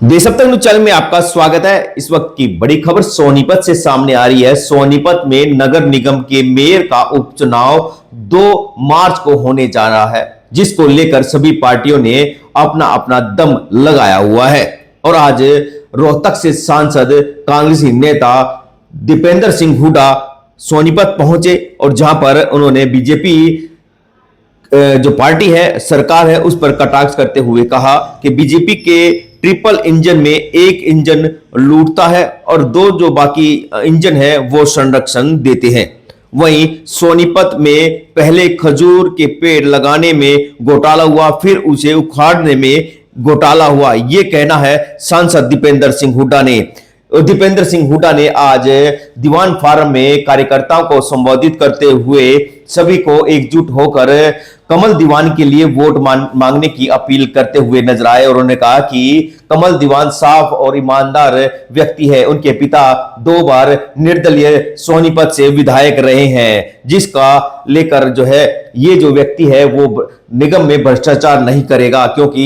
देश अब तक न्यूज चैनल में आपका स्वागत है। इस वक्त की बड़ी खबर सोनीपत से सामने आ रही है। सोनीपत में नगर निगम के मेयर का उपचुनाव 2 मार्च को होने जा रहा है, जिसको लेकर सभी पार्टियों ने अपना अपना दम लगाया हुआ है। और आज रोहतक से सांसद कांग्रेसी नेता दीपेंद्र सिंह हुड्डा सोनीपत पहुंचे और जहां पर उन्होंने बीजेपी जो पार्टी है, सरकार है, उस पर कटाक्ष करते हुए कहा कि बीजेपी के ट्रिपल इंजन में एक इंजन लूटता है और 2 जो बाकी इंजन है वो संरक्षण देते हैं। वहीं सोनीपत में पहले खजूर के पेड़ लगाने में घोटाला हुआ, फिर उसे उखाड़ने में घोटाला हुआ, ये कहना है सांसद दीपेंद्र सिंह हुड्डा ने। दीपेंद्र सिंह हुड्डा ने आज दीवान फार्म में कार्यकर्ताओं को संबोधित करते हुए सभी को एकजुट होकर कमल दीवान के लिए वोट मांगने की अपील करते हुए नजर आए। और उन्होंने कहा कि कमल दीवान साफ और ईमानदार व्यक्ति है। उनके पिता 2 बार निर्दलीय सोनीपत से विधायक रहे हैं, जिसका लेकर जो है ये जो व्यक्ति है वो निगम में भ्रष्टाचार नहीं करेगा, क्योंकि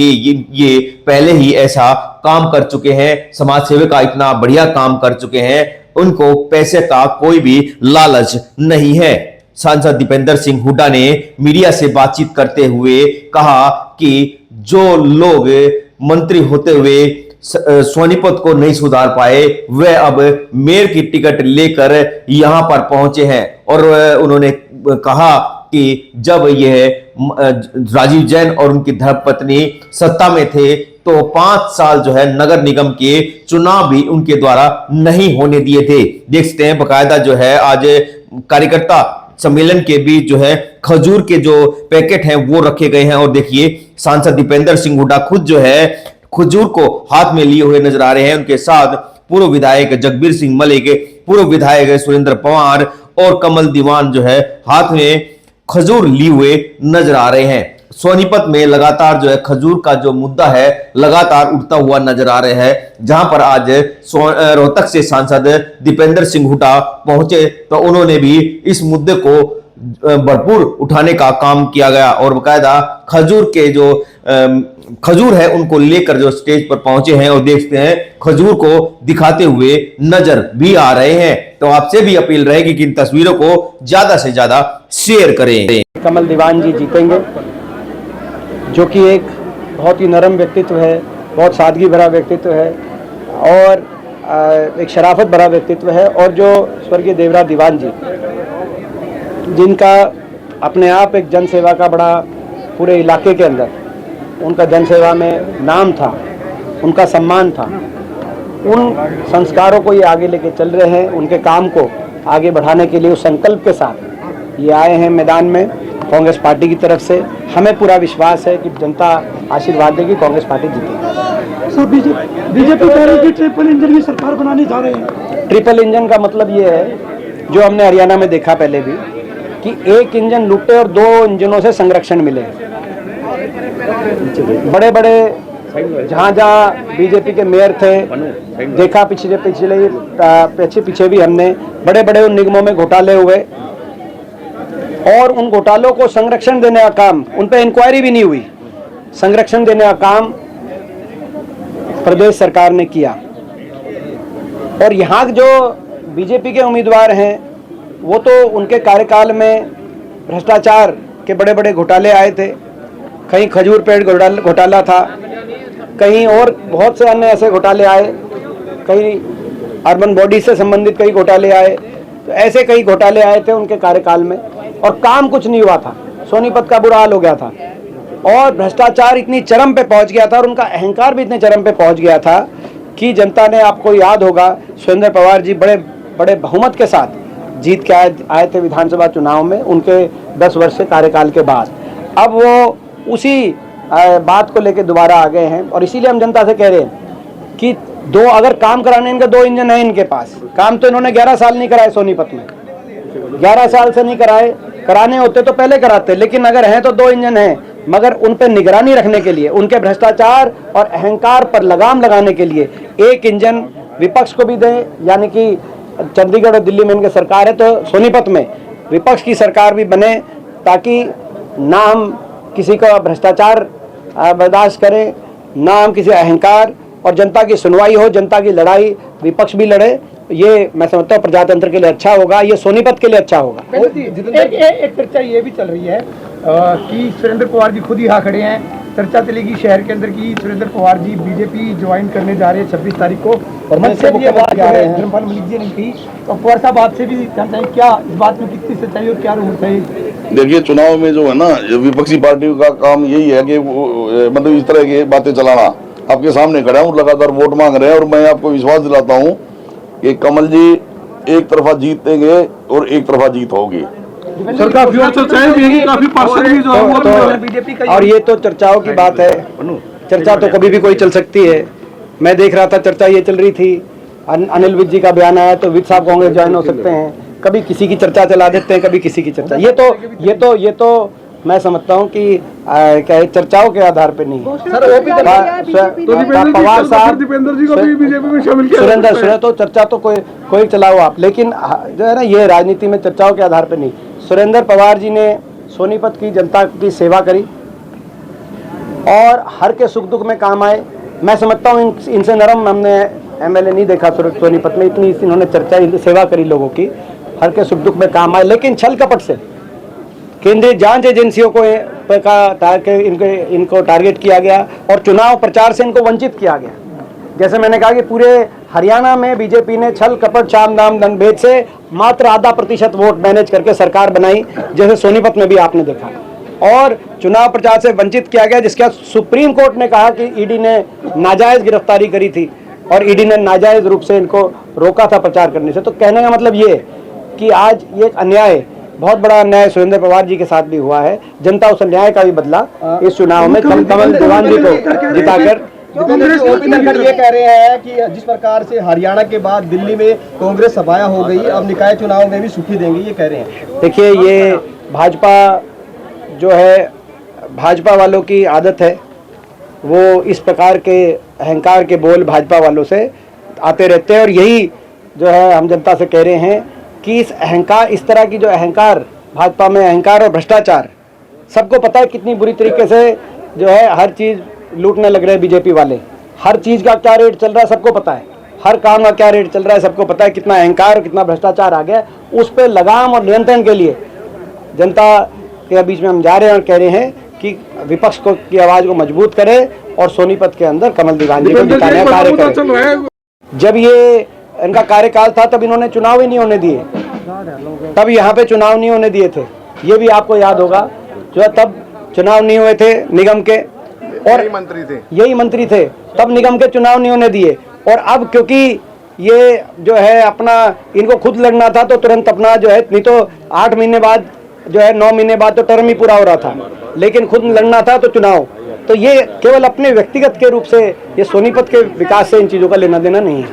ये पहले ही ऐसा काम कर चुके हैं। समाज सेवा का इतना बढ़िया काम कर चुके हैं, उनको पैसे का कोई भी लालच नहीं है। सांसद दीपेंद्र सिंह हुड्डा ने मीडिया से बातचीत करते हुए कहा कि जो लोग मंत्री होते हुए सोनीपत को नहीं सुधार पाए, वे अब मेयर की टिकट लेकर यहां पर पहुंचे हैं। और उन्होंने कहा कि जब यह राजीव जैन और उनकी धर्मपत्नी सत्ता में थे तो 5 साल जो है नगर निगम के चुनाव भी उनके द्वारा नहीं होने दिए थे। देख सकते हैं बकायदा जो है आज कार्यकर्ता सम्मेलन के बीच जो है खजूर के जो पैकेट हैं वो रखे गए हैं। और देखिए सांसद दीपेंद्र सिंह हुड्डा खुद जो है खजूर को हाथ में लिए हुए नजर आ रहे हैं। उनके साथ पूर्व विधायक जगबीर सिंह मलिक, पूर्व विधायक सुरेंद्र पवार और कमल दीवान जो है हाथ में खजूर लिए हुए नजर आ रहे हैं। सोनीपत में लगातार जो है खजूर का जो मुद्दा है लगातार उठता हुआ नजर आ रहा है, जहां पर आज रोहतक से सांसद दीपेंद्र सिंह हुड्डा पहुंचे तो उन्होंने भी इस मुद्दे को भरपूर उठाने का काम किया गया। और बकायदा खजूर के जो खजूर है उनको लेकर जो स्टेज पर पहुंचे हैं और देखते हैं खजूर को दिखाते हुए नजर भी आ रहे हैं। तो आपसे भी अपील रहेगी कि इन तस्वीरों को ज्यादा से ज्यादा शेयर करें। कमल दीवान जी जीतेंगे, जो कि एक बहुत ही नरम व्यक्तित्व है, बहुत सादगी भरा व्यक्तित्व है और एक शराफत भरा व्यक्तित्व है। और जो स्वर्गीय देवराज दीवान जी, जिनका अपने आप एक जन सेवा का बड़ा पूरे इलाके के अंदर उनका जन सेवा में नाम था, उनका सम्मान था, उन संस्कारों को ये आगे लेके चल रहे हैं। उनके काम को आगे बढ़ाने के लिए उस संकल्प के साथ ये आए हैं मैदान में कांग्रेस पार्टी की तरफ से। हमें पूरा विश्वास है कि जनता आशीर्वाद देगी, कांग्रेस पार्टी जीतेगी। सर बीजेपी कह रही है कि ट्रिपल इंजन की सरकार बनाने जा रहे हैं। ट्रिपल इंजन का मतलब ये है, जो हमने हरियाणा में देखा पहले भी, कि एक इंजन लूटे और 2 इंजनों से संरक्षण मिले। बड़े बड़े जहाँ बीजेपी के मेयर थे, देखा पीछे भी हमने बड़े बड़े उन निगमों में घोटाले हुए और उन घोटालों को संरक्षण देने का काम, उन पर इंक्वायरी भी नहीं हुई, संरक्षण देने का काम प्रदेश सरकार ने किया। और यहाँ जो बीजेपी के उम्मीदवार हैं वो तो उनके कार्यकाल में भ्रष्टाचार के बड़े बड़े घोटाले आए थे। कहीं खजूर पेड़ घोटाला था, कहीं और बहुत से अन्य ऐसे घोटाले आए, कहीं अर्बन बॉडी से संबंधित कई घोटाले आए। तो ऐसे कई घोटाले आए थे उनके कार्यकाल में और काम कुछ नहीं हुआ था। सोनीपत का बुरा हाल हो गया था और भ्रष्टाचार इतनी चरम पे पहुंच गया था और उनका अहंकार भी इतने चरम पे पहुंच गया था कि जनता ने, आपको याद होगा, सुरेंद्र पवार जी बड़े बड़े बहुमत के साथ जीत के आए थे विधानसभा चुनाव में उनके 10 वर्ष के कार्यकाल के बाद। अब वो उसी बात को लेकर दोबारा आ गए हैं और इसीलिए हम जनता से कह रहे हैं कि अगर काम कराने इनके 2 इंजन हैं इनके पास। काम तो इन्होंने 11 साल नहीं कराए सोनीपत में, 11 साल से नहीं कराए, कराने होते तो पहले कराते, लेकिन अगर हैं तो 2 इंजन हैं, मगर उन पर निगरानी रखने के लिए, उनके भ्रष्टाचार और अहंकार पर लगाम लगाने के लिए एक इंजन विपक्ष को भी दें। यानी कि चंडीगढ़ और दिल्ली में इनके सरकार है, तो सोनीपत में विपक्ष की सरकार भी बने, ताकि ना हम किसी का भ्रष्टाचार बर्दाश्त करें, ना हम किसी अहंकार और जनता की सुनवाई हो, जनता की लड़ाई विपक्ष भी लड़े, ये मैं समझता हूँ प्रजातंत्र के लिए अच्छा होगा, ये सोनीपत के लिए अच्छा होगा। एक चर्चा ये भी चल रही है कि सुरेंद्र पवार जी खुद यहाँ खड़े हैं, चर्चा चलेगी शहर के अंदर की सुरेंद्र पवार जी बीजेपी ज्वाइन करने जा रहे हैं 26 तारीख को, और मंच से भी ये बात आ रहे हैं, धर्मपाल मलिक जी ने कही, तो पवार साहब आपसे भी जानते हैं क्या इस बात में कितनी सच्चाई और क्या रूप है? देखिए, चुनाव में जो है ना, विपक्षी पार्टियों का काम यही है कि मतलब इस तरह की बातें चलाना। आपके सामने खड़ा हूँ, लगातार वोट मांग रहे हैं, और मैं आपको विश्वास दिलाता हूँ कि कमल जी एक तरफा जीतेंगे और एक तरफा जीत होगी। सर काफी और चर्चाएं भी हैं, काफी पार्षद भी जो है बीजेपी का, और ये तो चर्चाओं की बात है, चर्चा तो कभी भी कोई चल सकती है। मैं देख रहा था चर्चा ये चल रही थी, अनिल विज जी का बयान आया तो विज साहब कांग्रेस ज्वाइन हो सकते हैं, कभी किसी की चर्चा चला देते हैं, कभी किसी की चर्चा। ये तो मैं समझता हूँ कि क्या चर्चाओं के आधार पे नहीं। पवार साहब, दीपेंद्र जी को भी बीजेपी में शामिल किया, सुरेंद्र तो चर्चा तो कोई चलाओ आप, लेकिन जो है ना ये राजनीति में चर्चाओं के आधार पे नहीं। सुरेंद्र पवार जी ने सोनीपत की जनता की सेवा करी और हर के सुख दुख में काम आए। मैं समझता हूँ इनसे नरम हमने एमएलए नहीं देखा सोनीपत में, इतनी इन्होंने चर्चा सेवा करी लोगों की, हर के सुख दुख में काम आए। लेकिन छल कपट से केंद्रीय जांच एजेंसियों को इनको टारगेट किया गया और चुनाव प्रचार से इनको वंचित किया गया। जैसे मैंने कहा कि पूरे हरियाणा में बीजेपी ने छल कपट साम दाम दंड भेद से मात्र 0.5% वोट मैनेज करके सरकार बनाई, जैसे सोनीपत में भी आपने देखा, और चुनाव प्रचार से वंचित किया गया, जिसके बाद सुप्रीम कोर्ट ने कहा कि ईडी ने नाजायज गिरफ्तारी करी थी और ईडी ने नाजायज रूप से इनको रोका था प्रचार करने से। तो कहने का मतलब ये कि आज ये एक अन्याय, बहुत बड़ा अन्याय सुरेंद्र पवार जी के साथ भी हुआ है। जनता उस अन्याय का भी बदला इस चुनाव में कमल दीवान जी को जिताकर। ये कह रहे हैं कि जिस प्रकार से हरियाणा के बाद दिल्ली में कांग्रेस सभाएं हो गई, अब निकाय चुनाव में भी सुखी देंगे, ये कह रहे हैं। देखिए, ये भाजपा जो है, भाजपा वालों की आदत है, वो इस प्रकार के अहंकार के बोल भाजपा वालों से आते रहते हैं, और यही जो है हम जनता से कह रहे हैं कि इस अहंकार, इस तरह की जो अहंकार भाजपा में, अहंकार और भ्रष्टाचार, सबको पता है कितनी बुरी तरीके से जो है हर चीज़ लूटने लग रहे हैं बीजेपी वाले। हर चीज़ का क्या रेट चल रहा है सबको पता है, हर काम का क्या रेट चल रहा है सबको पता है, कितना अहंकार और कितना भ्रष्टाचार आ गया। उस पर लगाम और नियंत्रण के लिए जनता के बीच में हम जा रहे हैं और कह रहे हैं कि विपक्ष को की आवाज़ को मजबूत करे और सोनीपत के अंदर कमल दीवान जी को जिताने का कार्य करे। जब ये इनका कार्यकाल था तब इन्होंने चुनाव ही नहीं होने दिए, तब यहाँ पे चुनाव नहीं होने दिए थे, ये भी आपको याद होगा। जो है तब चुनाव नहीं हुए थे निगम के, और यही मंत्री थे, तब निगम के चुनाव नहीं होने दिए। और अब क्योंकि ये जो है अपना, इनको खुद लड़ना था तो तुरंत अपना जो है, नहीं तो 8 महीने बाद जो है 9 महीने बाद तो टर्म ही पूरा हो रहा था, लेकिन खुद लड़ना था तो चुनाव। तो ये केवल अपने व्यक्तिगत के रूप से, ये सोनीपत के विकास से इन चीज़ों का लेना देना नहीं है।